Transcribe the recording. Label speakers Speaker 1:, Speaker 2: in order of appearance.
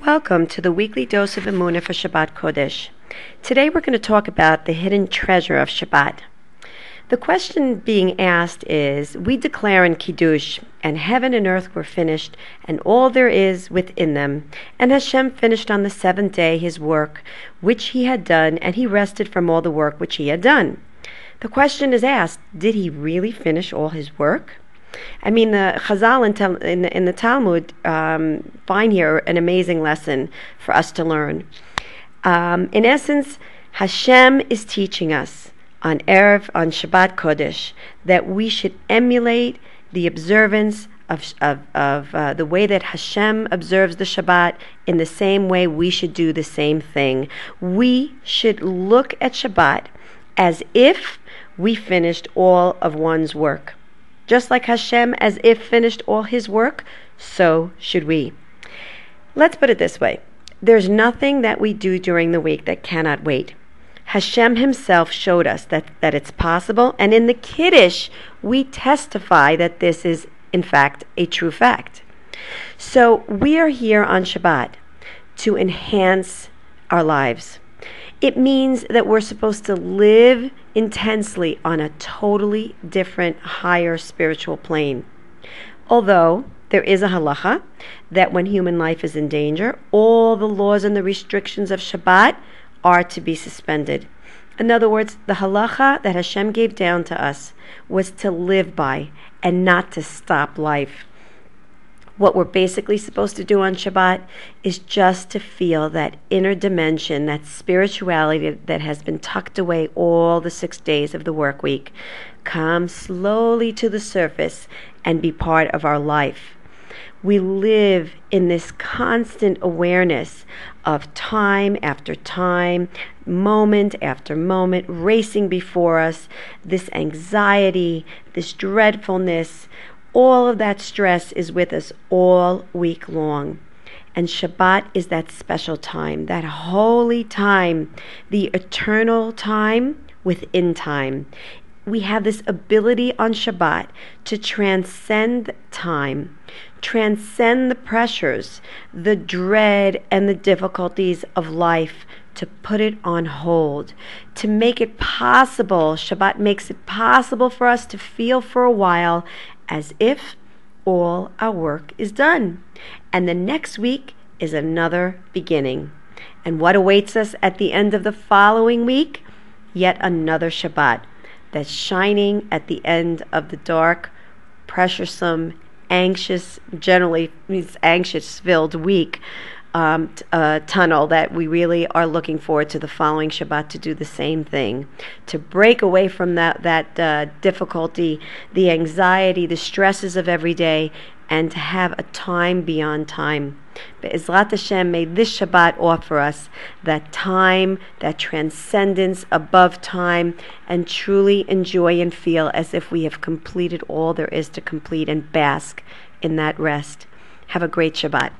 Speaker 1: Welcome to the weekly dose of Emuna for Shabbat Kodesh. Today we're going to talk about the hidden treasure of Shabbat. The question being asked is, we declare in Kiddush, and heaven and earth were finished, and all there is within them. And Hashem finished on the seventh day his work, which he had done, and he rested from all the work which he had done. The question is asked, did he really finish all his work? I mean, the Chazal in the Talmud find here an amazing lesson for us to learn. In essence, Hashem is teaching us on Shabbat Kodesh that we should emulate the observance of the way that Hashem observes the Shabbat. In the same way, we should do the same thing. We should look at Shabbat as if we finished all of one's work. Just like Hashem, as if finished all his work, so should we. Let's put it this way. There's nothing that we do during the week that cannot wait. Hashem himself showed us that it's possible, and in the Kiddush, we testify that this is, in fact, a true fact. So we are here on Shabbat to enhance our lives. It means that we're supposed to live intensely on a totally different, higher spiritual plane. Although there is a halacha that when human life is in danger, all the laws and the restrictions of Shabbat are to be suspended. In other words, the halacha that Hashem gave down to us was to live by and not to stop life. What we're basically supposed to do on Shabbat is just to feel that inner dimension, that spirituality that has been tucked away all the 6 days of the work week, come slowly to the surface and be part of our life. We live in this constant awareness of time after time, moment after moment, racing before us, this anxiety, this dreadfulness. All of that stress is with us all week long. And Shabbat is that special time, that holy time, the eternal time within time. We have this ability on Shabbat to transcend time, transcend the pressures, the dread, and the difficulties of life, to put it on hold, to make it possible. Shabbat makes it possible for us to feel for a while as if all our work is done. And the next week is another beginning. And what awaits us at the end of the following week? Yet another Shabbat that's shining at the end of the dark, pressuresome, anxious, generally means anxious-filled week, tunnel that we really are looking forward to the following Shabbat to do the same thing, to break away from that difficulty, the anxiety, the stresses of every day, and to have a time beyond time. Be'ezrat Hashem, may this Shabbat offer us that time, that transcendence above time, and truly enjoy and feel as if we have completed all there is to complete and bask in that rest. Have a great Shabbat.